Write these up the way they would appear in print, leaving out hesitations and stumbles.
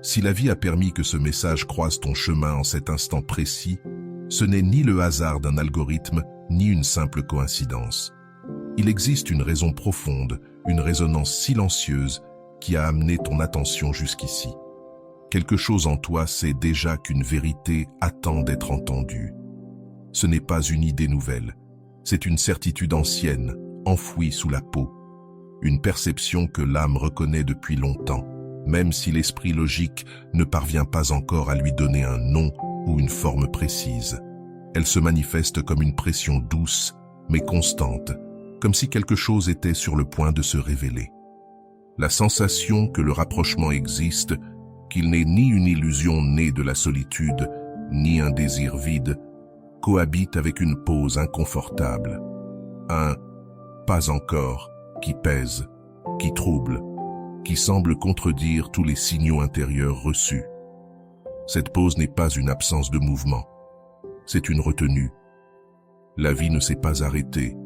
Si la vie a permis que ce message croise ton chemin en cet instant précis, ce n'est ni le hasard d'un algorithme, ni une simple coïncidence. Il existe une raison profonde, une résonance silencieuse qui a amené ton attention jusqu'ici. Quelque chose en toi sait déjà qu'une vérité attend d'être entendue. Ce n'est pas une idée nouvelle, c'est une certitude ancienne, enfouie sous la peau. Une perception que l'âme reconnaît depuis longtemps, même si l'esprit logique ne parvient pas encore à lui donner un nom ou une forme précise. Elle se manifeste comme une pression douce, mais constante, comme si quelque chose était sur le point de se révéler. La sensation que le rapprochement existe, qu'il n'est ni une illusion née de la solitude, ni un désir vide, cohabite avec une pause inconfortable. Un « pas encore » qui pèse, qui trouble, qui semble contredire tous les signaux intérieurs reçus. Cette pause n'est pas une absence de mouvement, c'est une retenue. La vie ne s'est pas arrêtée,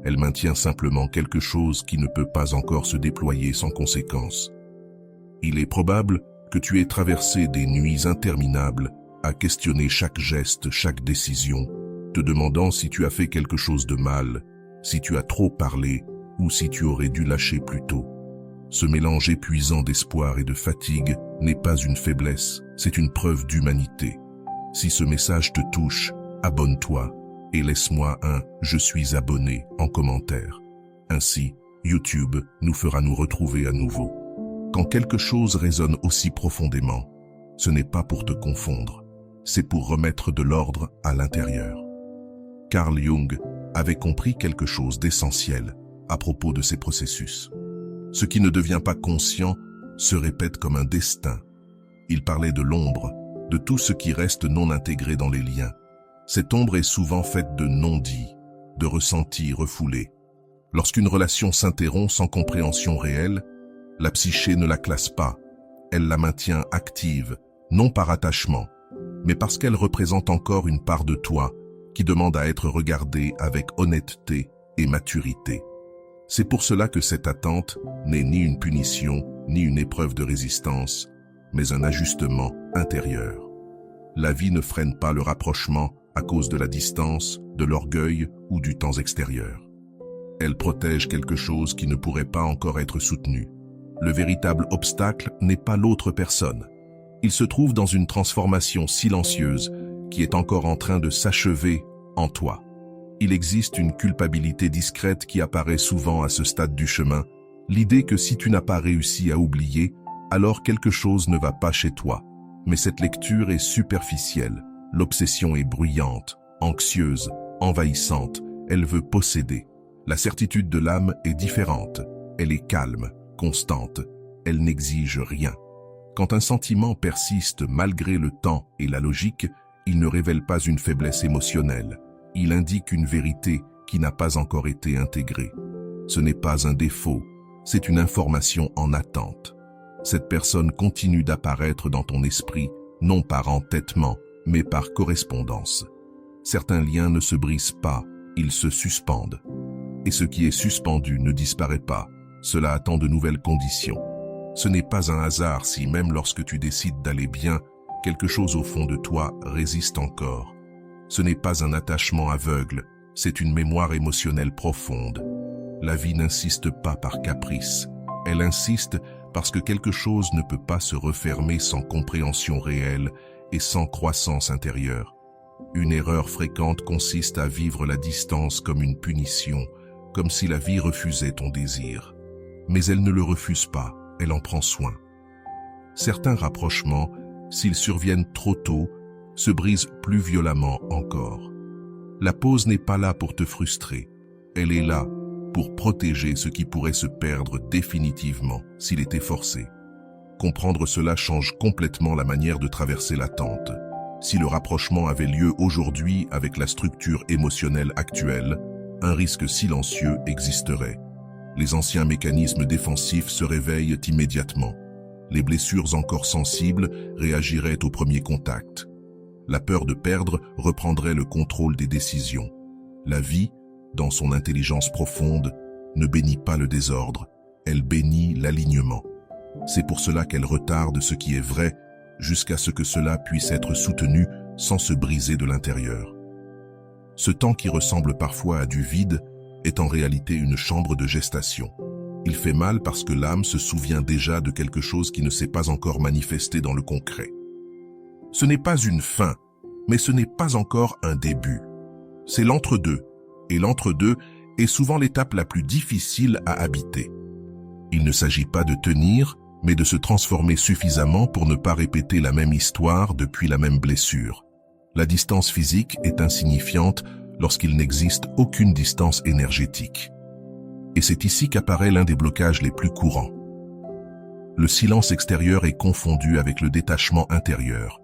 elle maintient simplement quelque chose qui ne peut pas encore se déployer sans conséquence. Il est probable que tu aies traversé des nuits interminables à questionner chaque geste, chaque décision, te demandant si tu as fait quelque chose de mal, si tu as trop parlé ou si tu aurais dû lâcher plus tôt. Ce mélange épuisant d'espoir et de fatigue n'est pas une faiblesse, c'est une preuve d'humanité. Si ce message te touche, abonne-toi et laisse-moi un « Je suis abonné » en commentaire. Ainsi, YouTube nous fera nous retrouver à nouveau. Quand quelque chose résonne aussi profondément, ce n'est pas pour te confondre, c'est pour remettre de l'ordre à l'intérieur. Carl Jung avait compris quelque chose d'essentiel à propos de ces processus. Ce qui ne devient pas conscient se répète comme un destin. Il parlait de l'ombre, de tout ce qui reste non intégré dans les liens. Cette ombre est souvent faite de non-dits, de ressentis refoulés. Lorsqu'une relation s'interrompt sans compréhension réelle, la psyché ne la classe pas. Elle la maintient active, non par attachement, mais parce qu'elle représente encore une part de toi qui demande à être regardée avec honnêteté et maturité. C'est pour cela que cette attente n'est ni une punition, ni une épreuve de résistance, mais un ajustement intérieur. La vie ne freine pas le rapprochement à cause de la distance, de l'orgueil ou du temps extérieur. Elle protège quelque chose qui ne pourrait pas encore être soutenu. Le véritable obstacle n'est pas l'autre personne. Il se trouve dans une transformation silencieuse qui est encore en train de s'achever en toi. Il existe une culpabilité discrète qui apparaît souvent à ce stade du chemin, l'idée que si tu n'as pas réussi à oublier, alors quelque chose ne va pas chez toi. Mais cette lecture est superficielle, l'obsession est bruyante, anxieuse, envahissante, elle veut posséder. La certitude de l'âme est différente, elle est calme, constante, elle n'exige rien. Quand un sentiment persiste malgré le temps et la logique, il ne révèle pas une faiblesse émotionnelle. Il indique une vérité qui n'a pas encore été intégrée. Ce n'est pas un défaut, c'est une information en attente. Cette personne continue d'apparaître dans ton esprit, non par entêtement, mais par correspondance. Certains liens ne se brisent pas, ils se suspendent. Et ce qui est suspendu ne disparaît pas, cela attend de nouvelles conditions. Ce n'est pas un hasard si même lorsque tu décides d'aller bien, quelque chose au fond de toi résiste encore. Ce n'est pas un attachement aveugle, c'est une mémoire émotionnelle profonde. La vie n'insiste pas par caprice, elle insiste parce que quelque chose ne peut pas se refermer sans compréhension réelle et sans croissance intérieure. Une erreur fréquente consiste à vivre la distance comme une punition, comme si la vie refusait ton désir. Mais elle ne le refuse pas, elle en prend soin. Certains rapprochements, s'ils surviennent trop tôt, se brisent plus violemment encore. La pause n'est pas là pour te frustrer, elle est là pour protéger ce qui pourrait se perdre définitivement s'il était forcé. Comprendre cela change complètement la manière de traverser l'attente. Si le rapprochement avait lieu aujourd'hui avec la structure émotionnelle actuelle, un risque silencieux existerait. Les anciens mécanismes défensifs se réveillent immédiatement. Les blessures encore sensibles réagiraient au premier contact. La peur de perdre reprendrait le contrôle des décisions. La vie, dans son intelligence profonde, ne bénit pas le désordre, elle bénit l'alignement. C'est pour cela qu'elle retarde ce qui est vrai jusqu'à ce que cela puisse être soutenu sans se briser de l'intérieur. Ce temps qui ressemble parfois à du vide est en réalité une chambre de gestation. Il fait mal parce que l'âme se souvient déjà de quelque chose qui ne s'est pas encore manifesté dans le concret. Ce n'est pas une fin, mais ce n'est pas encore un début. C'est l'entre-deux, et l'entre-deux est souvent l'étape la plus difficile à habiter. Il ne s'agit pas de tenir, mais de se transformer suffisamment pour ne pas répéter la même histoire depuis la même blessure. La distance physique est insignifiante lorsqu'il n'existe aucune distance énergétique. Et c'est ici qu'apparaît l'un des blocages les plus courants. Le silence extérieur est confondu avec le détachement intérieur.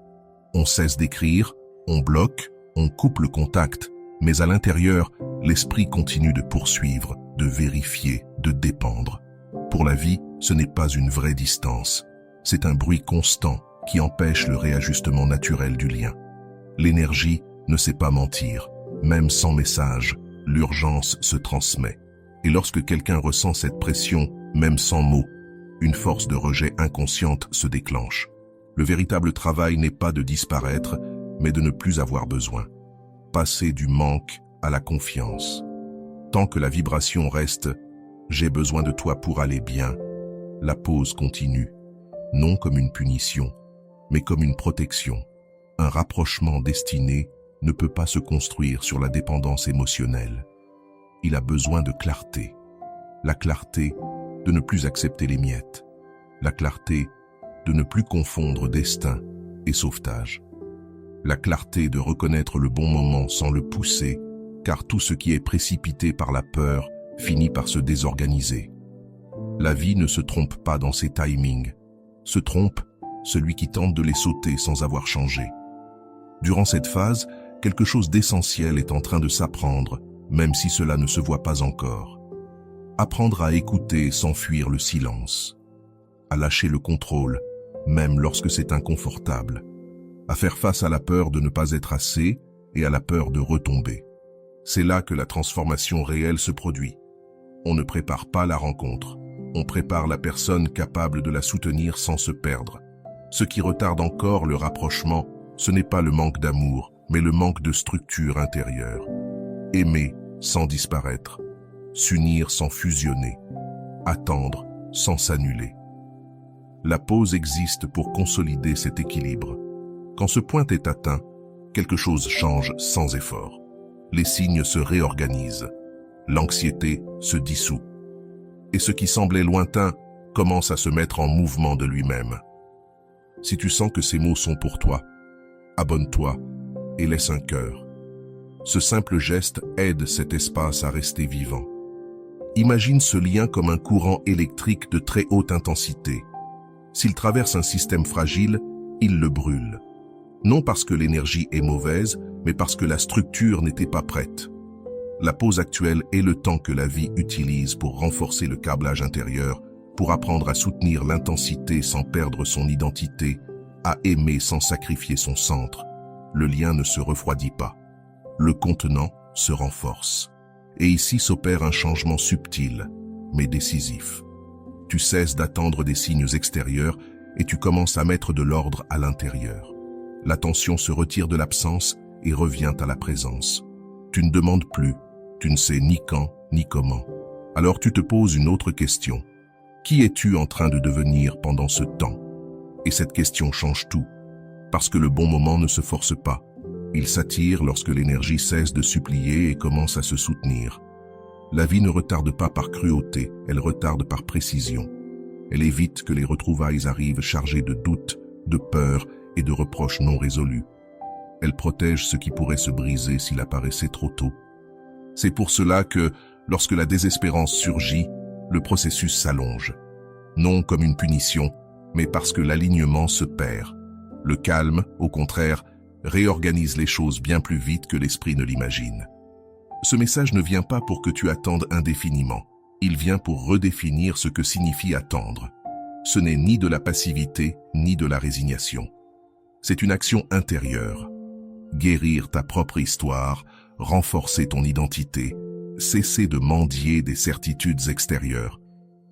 On cesse d'écrire, on bloque, on coupe le contact, mais à l'intérieur, l'esprit continue de poursuivre, de vérifier, de dépendre. Pour la vie, ce n'est pas une vraie distance. C'est un bruit constant qui empêche le réajustement naturel du lien. L'énergie ne sait pas mentir. Même sans message, l'urgence se transmet. Et lorsque quelqu'un ressent cette pression, même sans mots, une force de rejet inconsciente se déclenche. Le véritable travail n'est pas de disparaître, mais de ne plus avoir besoin. Passer du manque à la confiance. Tant que la vibration reste « j'ai besoin de toi pour aller bien », la pause continue, non comme une punition, mais comme une protection. Un rapprochement destiné ne peut pas se construire sur la dépendance émotionnelle. Il a besoin de clarté. La clarté de ne plus accepter les miettes. La clarté de ne plus confondre destin et sauvetage. La clarté de reconnaître le bon moment sans le pousser, car tout ce qui est précipité par la peur finit par se désorganiser. La vie ne se trompe pas dans ses timings. Se trompe celui qui tente de les sauter sans avoir changé. Durant cette phase, quelque chose d'essentiel est en train de s'apprendre, même si cela ne se voit pas encore. Apprendre à écouter sans fuir le silence. À lâcher le contrôle, même lorsque c'est inconfortable. À faire face à la peur de ne pas être assez et à la peur de retomber. C'est là que la transformation réelle se produit. On ne prépare pas la rencontre. On prépare la personne capable de la soutenir sans se perdre. Ce qui retarde encore le rapprochement, ce n'est pas le manque d'amour, mais le manque de structure intérieure. Aimer sans disparaître, s'unir sans fusionner, attendre sans s'annuler. La pause existe pour consolider cet équilibre. Quand ce point est atteint, quelque chose change sans effort. Les signes se réorganisent, l'anxiété se dissout, et ce qui semblait lointain commence à se mettre en mouvement de lui-même. Si tu sens que ces mots sont pour toi, abonne-toi et laisse un cœur. Ce simple geste aide cet espace à rester vivant. Imagine ce lien comme un courant électrique de très haute intensité. S'il traverse un système fragile, il le brûle. Non parce que l'énergie est mauvaise, mais parce que la structure n'était pas prête. La pause actuelle est le temps que la vie utilise pour renforcer le câblage intérieur, pour apprendre à soutenir l'intensité sans perdre son identité, à aimer sans sacrifier son centre. Le lien ne se refroidit pas. Le contenant se renforce. Et ici s'opère un changement subtil, mais décisif. Tu cesses d'attendre des signes extérieurs et tu commences à mettre de l'ordre à l'intérieur. L'attention se retire de l'absence et revient à la présence. Tu ne demandes plus, tu ne sais ni quand ni comment. Alors tu te poses une autre question. Qui es-tu en train de devenir pendant ce temps? Et cette question change tout, parce que le bon moment ne se force pas. Il s'attire lorsque l'énergie cesse de supplier et commence à se soutenir. La vie ne retarde pas par cruauté, elle retarde par précision. Elle évite que les retrouvailles arrivent chargées de doutes, de peurs et de reproches non résolus. Elle protège ce qui pourrait se briser s'il apparaissait trop tôt. C'est pour cela que, lorsque la désespérance surgit, le processus s'allonge. Non comme une punition, mais parce que l'alignement se perd. Le calme, au contraire, réorganise les choses bien plus vite que l'esprit ne l'imagine. Ce message ne vient pas pour que tu attendes indéfiniment. Il vient pour redéfinir ce que signifie attendre. Ce n'est ni de la passivité, ni de la résignation. C'est une action intérieure. Guérir ta propre histoire, renforcer ton identité, cesser de mendier des certitudes extérieures.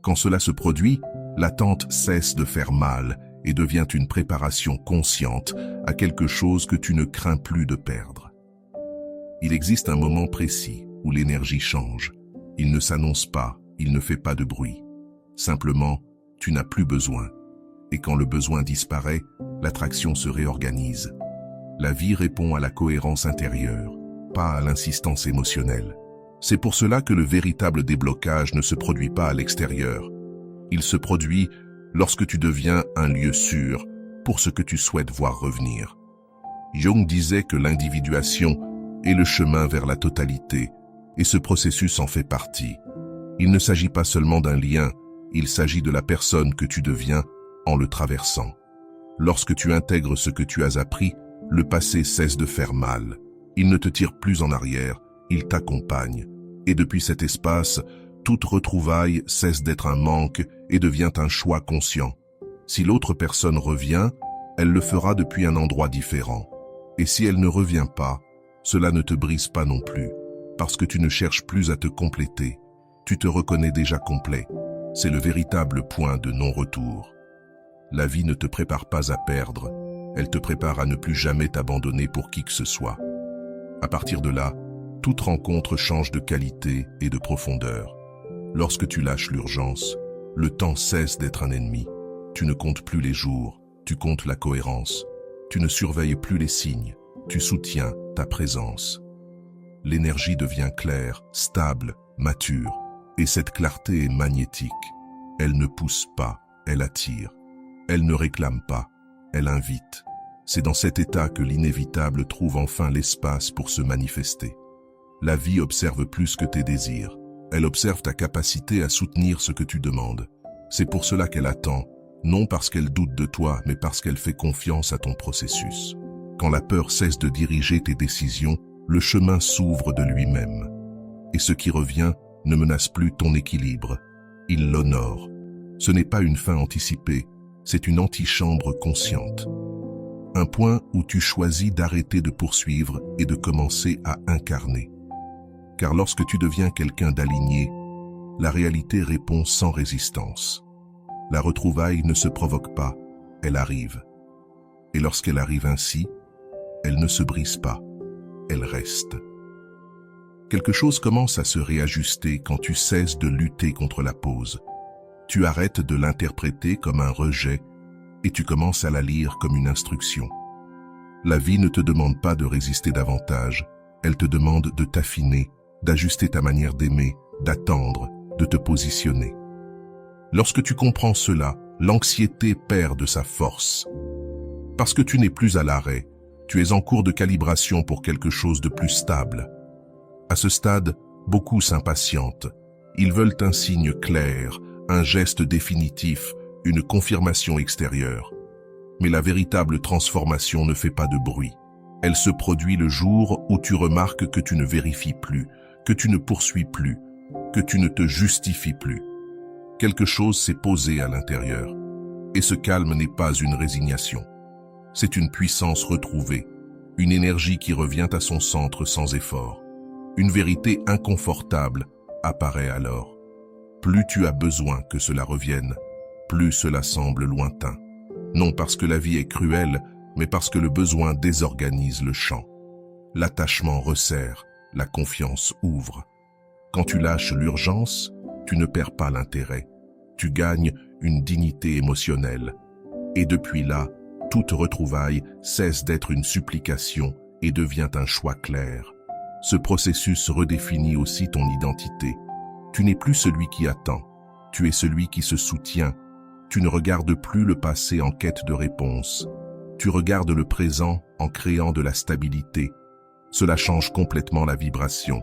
Quand cela se produit, L'attente cesse de faire mal et devient une préparation consciente à quelque chose que tu ne crains plus de perdre. Il existe un moment précis où l'énergie change. Il ne s'annonce pas, il ne fait pas de bruit. Simplement, tu n'as plus besoin. Et quand le besoin disparaît, l'attraction se réorganise. La vie répond à la cohérence intérieure, pas à l'insistance émotionnelle. C'est pour cela que le véritable déblocage ne se produit pas à l'extérieur. Il se produit lorsque tu deviens un lieu sûr pour ce que tu souhaites voir revenir. Jung disait que l'individuation est le chemin vers la totalité, et ce processus en fait partie. Il ne s'agit pas seulement d'un lien, il s'agit de la personne que tu deviens en le traversant. Lorsque tu intègres ce que tu as appris, le passé cesse de faire mal. Il ne te tire plus en arrière, il t'accompagne. Et depuis cet espace, toute retrouvaille cesse d'être un manque et devient un choix conscient. Si l'autre personne revient, elle le fera depuis un endroit différent. Et si elle ne revient pas, cela ne te brise pas non plus, parce que tu ne cherches plus à te compléter. Tu te reconnais déjà complet. C'est le véritable point de non-retour. La vie ne te prépare pas à perdre, elle te prépare à ne plus jamais t'abandonner pour qui que ce soit. À partir de là, toute rencontre change de qualité et de profondeur. Lorsque tu lâches l'urgence, le temps cesse d'être un ennemi. Tu ne comptes plus les jours, tu comptes la cohérence. Tu ne surveilles plus les signes, tu soutiens ta présence. L'énergie devient claire, stable, mature, et cette clarté est magnétique. Elle ne pousse pas, elle attire. Elle ne réclame pas, elle invite. C'est dans cet état que l'inévitable trouve enfin l'espace pour se manifester. La vie observe plus que tes désirs. Elle observe ta capacité à soutenir ce que tu demandes. C'est pour cela qu'elle attend, non parce qu'elle doute de toi, mais parce qu'elle fait confiance à ton processus. Quand la peur cesse de diriger tes décisions, le chemin s'ouvre de lui-même. Et ce qui revient ne menace plus ton équilibre. Il l'honore. Ce n'est pas une fin anticipée, c'est une antichambre consciente. Un point où tu choisis d'arrêter de poursuivre et de commencer à incarner. Car lorsque tu deviens quelqu'un d'aligné, la réalité répond sans résistance. La retrouvaille ne se provoque pas, elle arrive. Et lorsqu'elle arrive ainsi, elle ne se brise pas, elle reste. Quelque chose commence à se réajuster quand tu cesses de lutter contre la pause. Tu arrêtes de l'interpréter comme un rejet et tu commences à la lire comme une instruction. La vie ne te demande pas de résister davantage, elle te demande de t'affiner, d'ajuster ta manière d'aimer, d'attendre, de te positionner. Lorsque tu comprends cela, l'anxiété perd de sa force. Parce que tu n'es plus à l'arrêt, tu es en cours de calibration pour quelque chose de plus stable. À ce stade, beaucoup s'impatientent. Ils veulent un signe clair, un geste définitif, une confirmation extérieure. Mais la véritable transformation ne fait pas de bruit. Elle se produit le jour où tu remarques que tu ne vérifies plus, que tu ne poursuis plus, que tu ne te justifies plus. Quelque chose s'est posé à l'intérieur. Et ce calme n'est pas une résignation. C'est une puissance retrouvée, une énergie qui revient à son centre sans effort. Une vérité inconfortable apparaît alors. Plus tu as besoin que cela revienne, plus cela semble lointain. Non parce que la vie est cruelle, mais parce que le besoin désorganise le champ. L'attachement resserre, la confiance ouvre. Quand tu lâches l'urgence, tu ne perds pas l'intérêt. Tu gagnes une dignité émotionnelle. Et depuis là, toute retrouvaille cesse d'être une supplication et devient un choix clair. Ce processus redéfinit aussi ton identité. Tu n'es plus celui qui attend, tu es celui qui se soutient. Tu ne regardes plus le passé en quête de réponse. Tu regardes le présent en créant de la stabilité. Cela change complètement la vibration.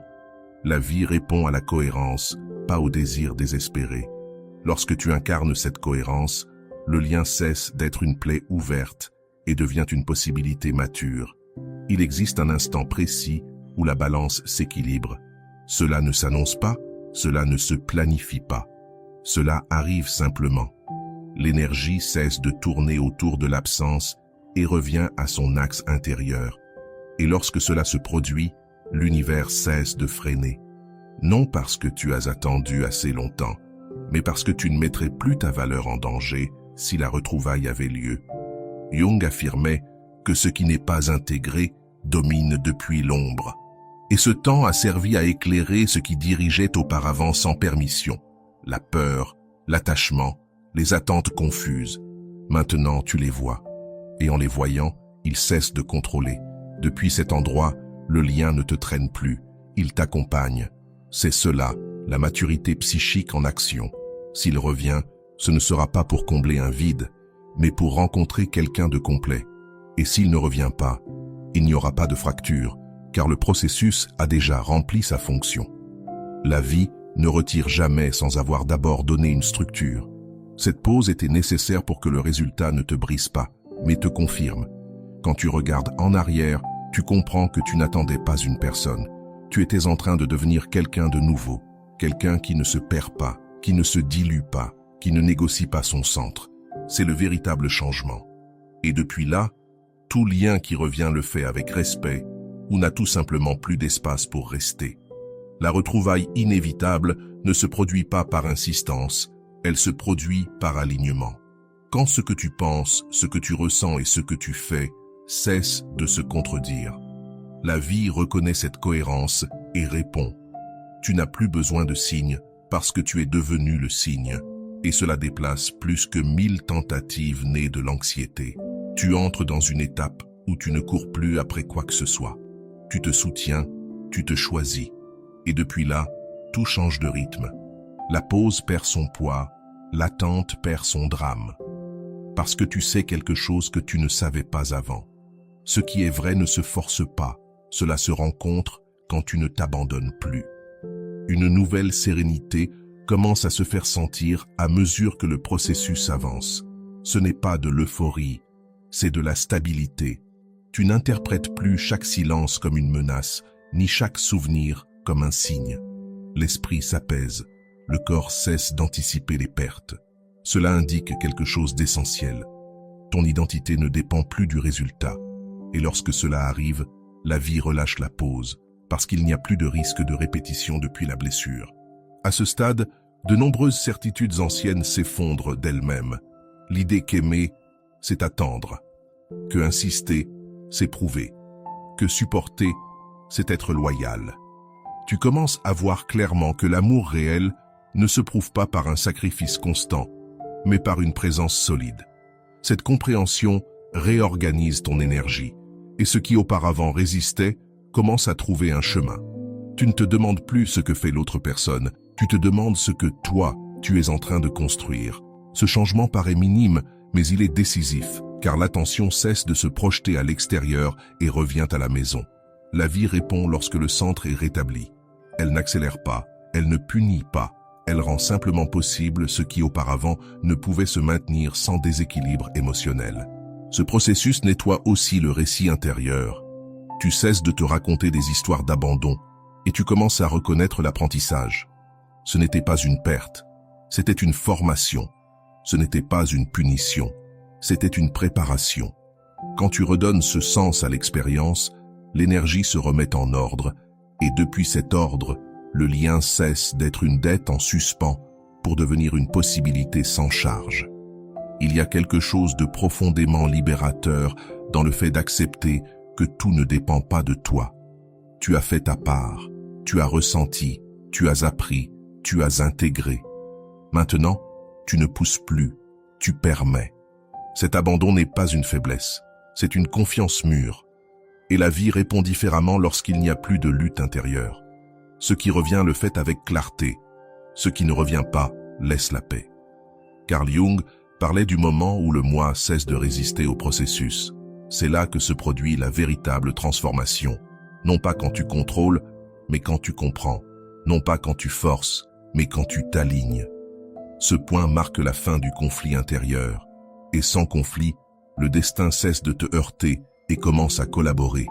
La vie répond à la cohérence, pas au désir désespéré. Lorsque tu incarnes cette cohérence, le lien cesse d'être une plaie ouverte et devient une possibilité mature. Il existe un instant précis où la balance s'équilibre. Cela ne s'annonce pas, cela ne se planifie pas. Cela arrive simplement. L'énergie cesse de tourner autour de l'absence et revient à son axe intérieur. Et lorsque cela se produit, l'univers cesse de freiner. Non parce que tu as attendu assez longtemps, mais parce que tu ne mettrais plus ta valeur en danger si la retrouvaille avait lieu. Jung affirmait que ce qui n'est pas intégré domine depuis l'ombre. Et ce temps a servi à éclairer ce qui dirigeait auparavant sans permission. La peur, l'attachement, les attentes confuses. Maintenant, tu les vois. Et en les voyant, ils cessent de contrôler. Depuis cet endroit, le lien ne te traîne plus. Il t'accompagne. C'est cela, la maturité psychique en action. S'il revient, ce ne sera pas pour combler un vide, mais pour rencontrer quelqu'un de complet. Et s'il ne revient pas, il n'y aura pas de fracture, car le processus a déjà rempli sa fonction. La vie ne retire jamais sans avoir d'abord donné une structure. Cette pause était nécessaire pour que le résultat ne te brise pas, mais te confirme. Quand tu regardes en arrière, tu comprends que tu n'attendais pas une personne. Tu étais en train de devenir quelqu'un de nouveau, quelqu'un qui ne se perd pas, qui ne se dilue pas, qui ne négocie pas son centre. C'est le véritable changement. Et depuis là, tout lien qui revient le fait avec respect ou n'a tout simplement plus d'espace pour rester. La retrouvaille inévitable ne se produit pas par insistance, elle se produit par alignement. Quand ce que tu penses, ce que tu ressens et ce que tu fais cessent de se contredire, la vie reconnaît cette cohérence et répond. Tu n'as plus besoin de signes parce que tu es devenu le signe. Et cela déplace plus que 1000 tentatives nées de l'anxiété. Tu entres dans une étape où tu ne cours plus après quoi que ce soit. Tu te soutiens, tu te choisis. Et depuis là, tout change de rythme. La pause perd son poids, l'attente perd son drame. Parce que tu sais quelque chose que tu ne savais pas avant. Ce qui est vrai ne se force pas, cela se rencontre quand tu ne t'abandonnes plus. Une nouvelle sérénité commence à se faire sentir à mesure que le processus avance. Ce n'est pas de l'euphorie, c'est de la stabilité. Tu n'interprètes plus chaque silence comme une menace, ni chaque souvenir comme un signe. L'esprit s'apaise, le corps cesse d'anticiper les pertes. Cela indique quelque chose d'essentiel. Ton identité ne dépend plus du résultat. Et lorsque cela arrive, la vie relâche la pause, parce qu'il n'y a plus de risque de répétition depuis la blessure. À ce stade, de nombreuses certitudes anciennes s'effondrent d'elles-mêmes. L'idée qu'aimer, c'est attendre. Que insister, c'est prouver. Que supporter, c'est être loyal. Tu commences à voir clairement que l'amour réel ne se prouve pas par un sacrifice constant, mais par une présence solide. Cette compréhension réorganise ton énergie, et ce qui auparavant résistait commence à trouver un chemin. Tu ne te demandes plus ce que fait l'autre personne, tu te demandes ce que toi, tu es en train de construire. Ce changement paraît minime, mais il est décisif, car l'attention cesse de se projeter à l'extérieur et revient à la maison. La vie répond lorsque le centre est rétabli. Elle n'accélère pas, elle ne punit pas, elle rend simplement possible ce qui auparavant ne pouvait se maintenir sans déséquilibre émotionnel. Ce processus nettoie aussi le récit intérieur. Tu cesses de te raconter des histoires d'abandon et tu commences à reconnaître l'apprentissage. Ce n'était pas une perte, c'était une formation. Ce n'était pas une punition, c'était une préparation. Quand tu redonnes ce sens à l'expérience, l'énergie se remet en ordre, et depuis cet ordre, le lien cesse d'être une dette en suspens pour devenir une possibilité sans charge. Il y a quelque chose de profondément libérateur dans le fait d'accepter que tout ne dépend pas de toi. Tu as fait ta part, tu as ressenti, tu as appris, tu as intégré. Maintenant, tu ne pousses plus, tu permets. Cet abandon n'est pas une faiblesse, c'est une confiance mûre. Et la vie répond différemment lorsqu'il n'y a plus de lutte intérieure. Ce qui revient le fait avec clarté, ce qui ne revient pas laisse la paix. Carl Jung parlait du moment où le moi cesse de résister au processus. C'est là que se produit la véritable transformation. Non pas quand tu contrôles, mais quand tu comprends. Non pas quand tu forces, mais quand tu t'alignes. Ce point marque la fin du conflit intérieur. Et sans conflit, le destin cesse de te heurter et commence à collaborer.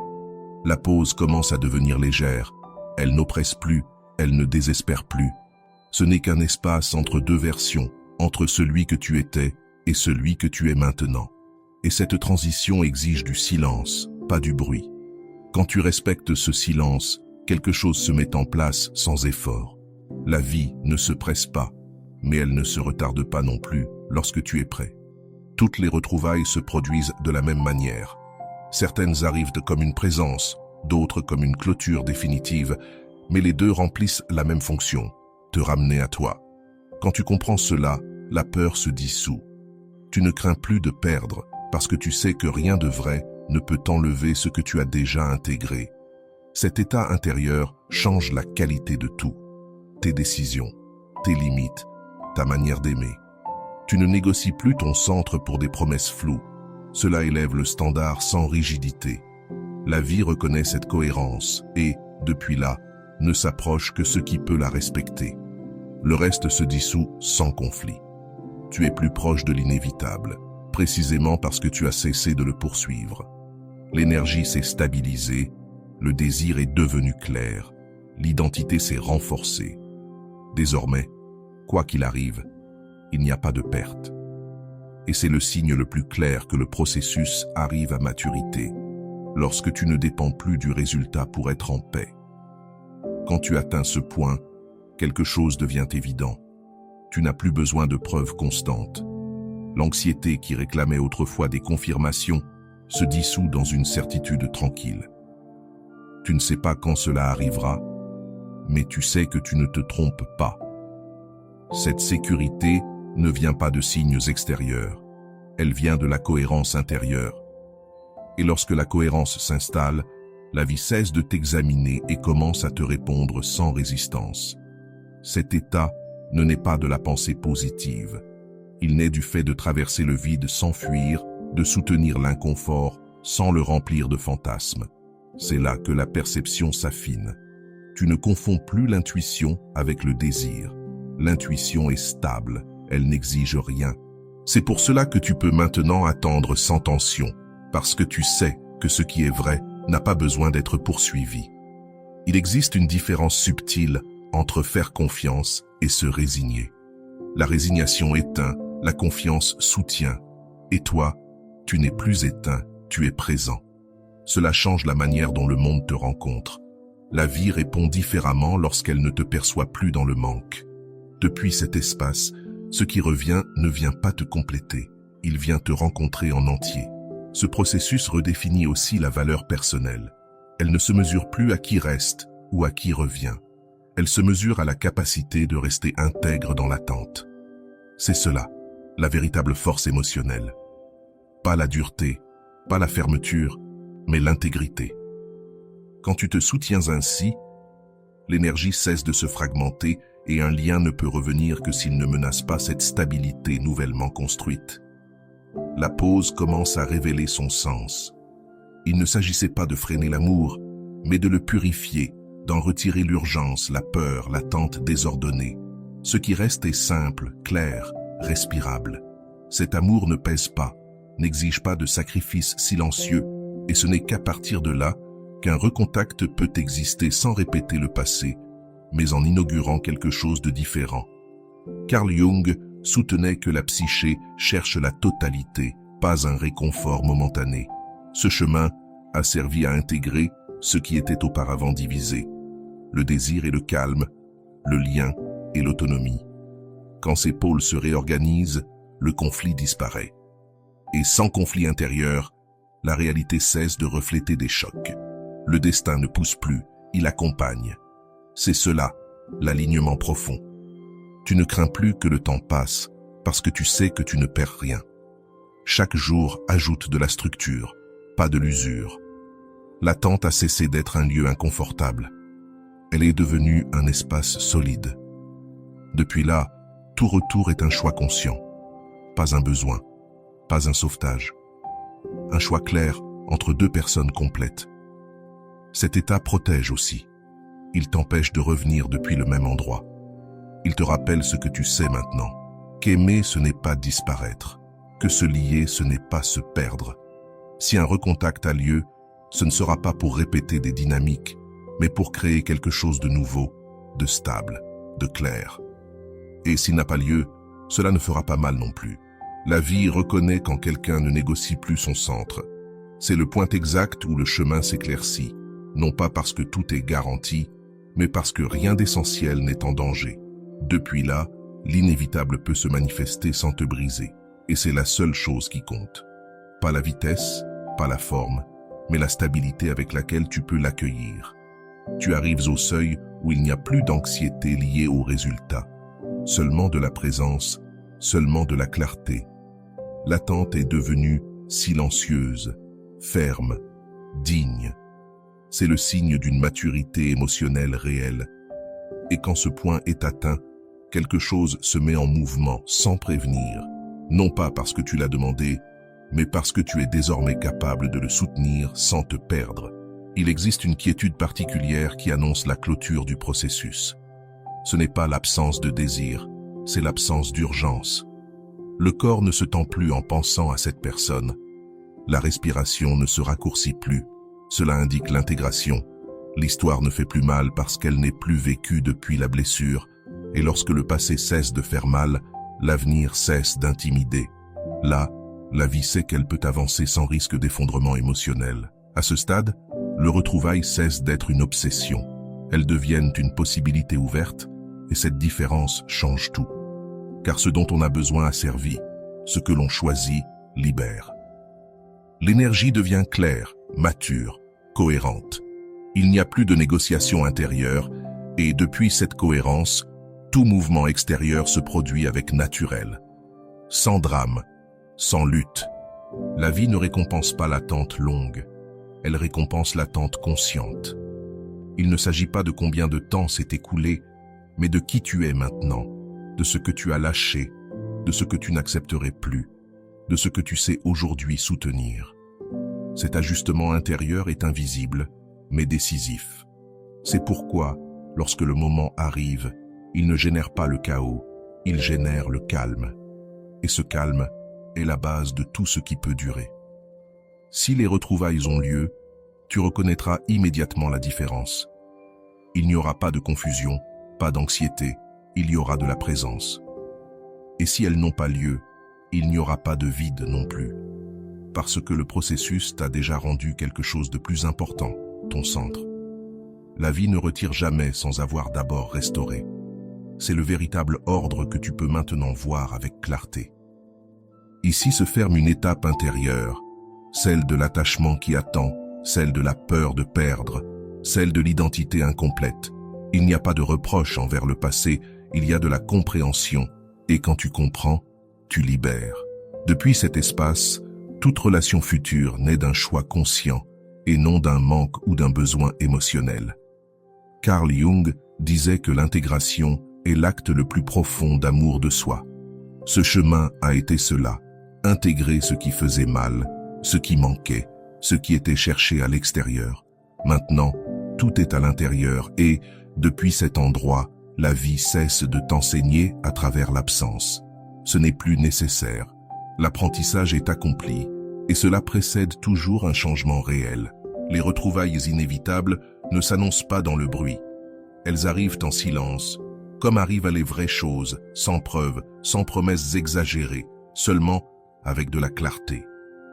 La pause commence à devenir légère. Elle n'oppresse plus, elle ne désespère plus. Ce n'est qu'un espace entre deux versions, entre celui que tu étais et celui que tu es maintenant. Et cette transition exige du silence, pas du bruit. Quand tu respectes ce silence, quelque chose se met en place sans effort. La vie ne se presse pas. mais elle ne se retarde pas non plus lorsque tu es prêt. Toutes les retrouvailles se produisent de la même manière. Certaines arrivent comme une présence, d'autres comme une clôture définitive, mais les deux remplissent la même fonction, te ramener à toi. Quand tu comprends cela, la peur se dissout. Tu ne crains plus de perdre, parce que tu sais que rien de vrai ne peut t'enlever ce que tu as déjà intégré. Cet état intérieur change la qualité de tout. Tes décisions, tes limites, ta manière d'aimer. Tu ne négocies plus ton centre pour des promesses floues. Cela élève le standard sans rigidité. La vie reconnaît cette cohérence et, depuis là, ne s'approche que ce qui peut la respecter. Le reste se dissout sans conflit. Tu es plus proche de l'inévitable, précisément parce que tu as cessé de le poursuivre. L'énergie s'est stabilisée, le désir est devenu clair, l'identité s'est renforcée. Désormais, quoi qu'il arrive, il n'y a pas de perte. Et c'est le signe le plus clair que le processus arrive à maturité, lorsque tu ne dépends plus du résultat pour être en paix. Quand tu atteins ce point, quelque chose devient évident. Tu n'as plus besoin de preuves constantes. L'anxiété qui réclamait autrefois des confirmations se dissout dans une certitude tranquille. Tu ne sais pas quand cela arrivera, mais tu sais que tu ne te trompes pas. Cette sécurité ne vient pas de signes extérieurs, elle vient de la cohérence intérieure. Et lorsque la cohérence s'installe, la vie cesse de t'examiner et commence à te répondre sans résistance. Cet état ne naît pas de la pensée positive. Il naît du fait de traverser le vide sans fuir, de soutenir l'inconfort sans le remplir de fantasmes. C'est là que la perception s'affine. Tu ne confonds plus l'intuition avec le désir. L'intuition est stable, elle n'exige rien. C'est pour cela que tu peux maintenant attendre sans tension, parce que tu sais que ce qui est vrai n'a pas besoin d'être poursuivi. Il existe une différence subtile entre faire confiance et se résigner. La résignation éteint, la confiance soutient. Et toi, tu n'es plus éteint, tu es présent. Cela change la manière dont le monde te rencontre. La vie répond différemment lorsqu'elle ne te perçoit plus dans le manque. Depuis cet espace, ce qui revient ne vient pas te compléter, il vient te rencontrer en entier. Ce processus redéfinit aussi la valeur personnelle. Elle ne se mesure plus à qui reste ou à qui revient. Elle se mesure à la capacité de rester intègre dans l'attente. C'est cela, la véritable force émotionnelle. Pas la dureté, pas la fermeture, mais l'intégrité. Quand tu te soutiens ainsi, l'énergie cesse de se fragmenter et un lien ne peut revenir que s'il ne menace pas cette stabilité nouvellement construite. La pause commence à révéler son sens. Il ne s'agissait pas de freiner l'amour, mais de le purifier, d'en retirer l'urgence, la peur, l'attente désordonnée. Ce qui reste est simple, clair, respirable. Cet amour ne pèse pas, n'exige pas de sacrifice silencieux, et ce n'est qu'à partir de là qu'un recontact peut exister sans répéter le passé, mais en inaugurant quelque chose de différent. Carl Jung soutenait que la psyché cherche la totalité, pas un réconfort momentané. Ce chemin a servi à intégrer ce qui était auparavant divisé, le désir et le calme, le lien et l'autonomie. Quand ces pôles se réorganisent, le conflit disparaît. Et sans conflit intérieur, la réalité cesse de refléter des chocs. Le destin ne pousse plus, il accompagne. C'est cela, l'alignement profond. Tu ne crains plus que le temps passe, parce que tu sais que tu ne perds rien. Chaque jour ajoute de la structure, pas de l'usure. L'attente a cessé d'être un lieu inconfortable. Elle est devenue un espace solide. Depuis là, tout retour est un choix conscient. Pas un besoin, pas un sauvetage. Un choix clair entre deux personnes complètes. Cet état protège aussi. Il t'empêche de revenir depuis le même endroit. Il te rappelle ce que tu sais maintenant. Qu'aimer, ce n'est pas disparaître. Que se lier, ce n'est pas se perdre. Si un recontact a lieu, ce ne sera pas pour répéter des dynamiques, mais pour créer quelque chose de nouveau, de stable, de clair. Et s'il n'a pas lieu, cela ne fera pas mal non plus. La vie reconnaît quand quelqu'un ne négocie plus son centre. C'est le point exact où le chemin s'éclaircit, non pas parce que tout est garanti, mais parce que rien d'essentiel n'est en danger. Depuis là, L'inévitable peut se manifester sans te briser, et c'est la seule chose qui compte. Pas la vitesse, pas la forme, mais la stabilité avec laquelle tu peux l'accueillir. Tu arrives au seuil où il n'y a plus d'anxiété liée au résultat, seulement de la présence, seulement de la clarté. L'attente est devenue silencieuse, ferme, digne. C'est le signe d'une maturité émotionnelle réelle. Et quand ce point est atteint, quelque chose se met en mouvement sans prévenir, non pas parce que tu l'as demandé, mais parce que tu es désormais capable de le soutenir sans te perdre. Il existe une quiétude particulière qui annonce la clôture du processus. Ce n'est pas l'absence de désir, c'est l'absence d'urgence. Le corps ne se tend plus en pensant à cette personne. La respiration ne se raccourcit plus. Cela indique l'intégration. L'histoire ne fait plus mal parce qu'elle n'est plus vécue depuis la blessure. Et lorsque le passé cesse de faire mal, l'avenir cesse d'intimider. Là, la vie sait qu'elle peut avancer sans risque d'effondrement émotionnel. À ce stade, le retrouvaille cesse d'être une obsession. Elles deviennent une possibilité ouverte, et cette différence change tout. Car ce dont on a besoin a servi, ce que l'on choisit libère. L'énergie devient claire, mature, cohérente. Il n'y a plus de négociation intérieure, et depuis cette cohérence, tout mouvement extérieur se produit avec naturel. Sans drame, sans lutte. La vie ne récompense pas l'attente longue, elle récompense l'attente consciente. Il ne s'agit pas de combien de temps s'est écoulé, mais de qui tu es maintenant, de ce que tu as lâché, de ce que tu n'accepterais plus, de ce que tu sais aujourd'hui soutenir. Cet ajustement intérieur est invisible, mais décisif. C'est pourquoi, lorsque le moment arrive, il ne génère pas le chaos, il génère le calme. Et ce calme est la base de tout ce qui peut durer. Si les retrouvailles ont lieu, tu reconnaîtras immédiatement la différence. Il n'y aura pas de confusion, pas d'anxiété, il y aura de la présence. Et si elles n'ont pas lieu, il n'y aura pas de vide non plus. Parce que le processus t'a déjà rendu quelque chose de plus important, ton centre. La vie ne retire jamais sans avoir d'abord restauré. C'est le véritable ordre que tu peux maintenant voir avec clarté. Ici se ferme une étape intérieure, celle de l'attachement qui attend, celle de la peur de perdre, celle de l'identité incomplète. Il n'y a pas de reproche envers le passé, il y a de la compréhension, et quand tu comprends, tu libères. Depuis cet espace, toute relation future naît d'un choix conscient, et non d'un manque ou d'un besoin émotionnel. Carl Jung disait que l'intégration est l'acte le plus profond d'amour de soi. Ce chemin a été cela, intégrer ce qui faisait mal, ce qui manquait, ce qui était cherché à l'extérieur. Maintenant, tout est à l'intérieur et, depuis cet endroit, la vie cesse de t'enseigner à travers l'absence. Ce n'est plus nécessaire. L'apprentissage est accompli et cela précède toujours un changement réel. Les retrouvailles inévitables ne s'annoncent pas dans le bruit. Elles arrivent en silence, comme arrivent les vraies choses, sans preuve, sans promesses exagérées, seulement avec de la clarté.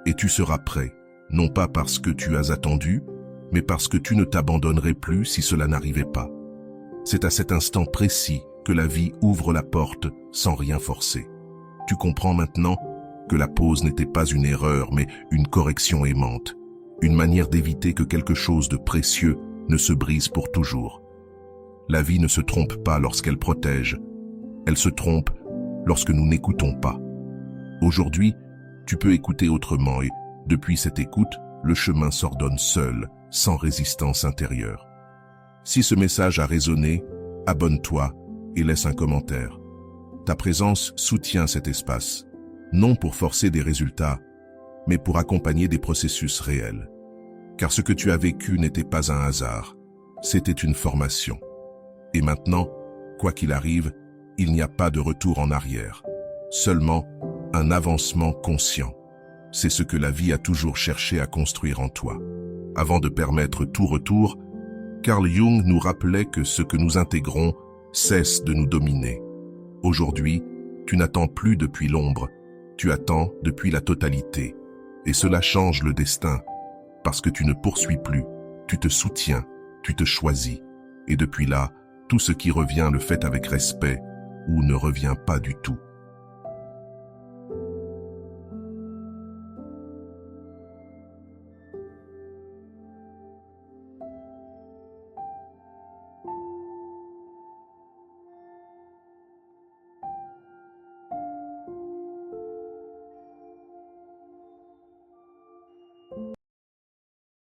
Et tu seras prêt, non pas parce que tu as attendu, mais parce que tu ne t'abandonnerais plus si cela n'arrivait pas. C'est à cet instant précis que la vie ouvre la porte sans rien forcer. Tu comprends maintenant que la pause n'était pas une erreur, mais une correction aimante, une manière d'éviter que quelque chose de précieux ne se brise pour toujours. La vie ne se trompe pas lorsqu'elle protège, elle se trompe lorsque nous n'écoutons pas. Aujourd'hui, tu peux écouter autrement et, depuis cette écoute, le chemin s'ordonne seul, sans résistance intérieure. Si ce message a résonné, abonne-toi et laisse un commentaire. Ta présence soutient cet espace, non pour forcer des résultats, mais pour accompagner des processus réels. Car ce que tu as vécu n'était pas un hasard, c'était une formation. Et maintenant, quoi qu'il arrive, il n'y a pas de retour en arrière, seulement un avancement conscient. C'est ce que la vie a toujours cherché à construire en toi. Avant de permettre tout retour, Carl Jung nous rappelait que ce que nous intégrons cesse de nous dominer. Aujourd'hui, tu n'attends plus depuis l'ombre, tu attends depuis la totalité. Et cela change le destin, parce que tu ne poursuis plus, tu te soutiens, tu te choisis. Et depuis là, tout ce qui revient le fait avec respect, ou ne revient pas du tout.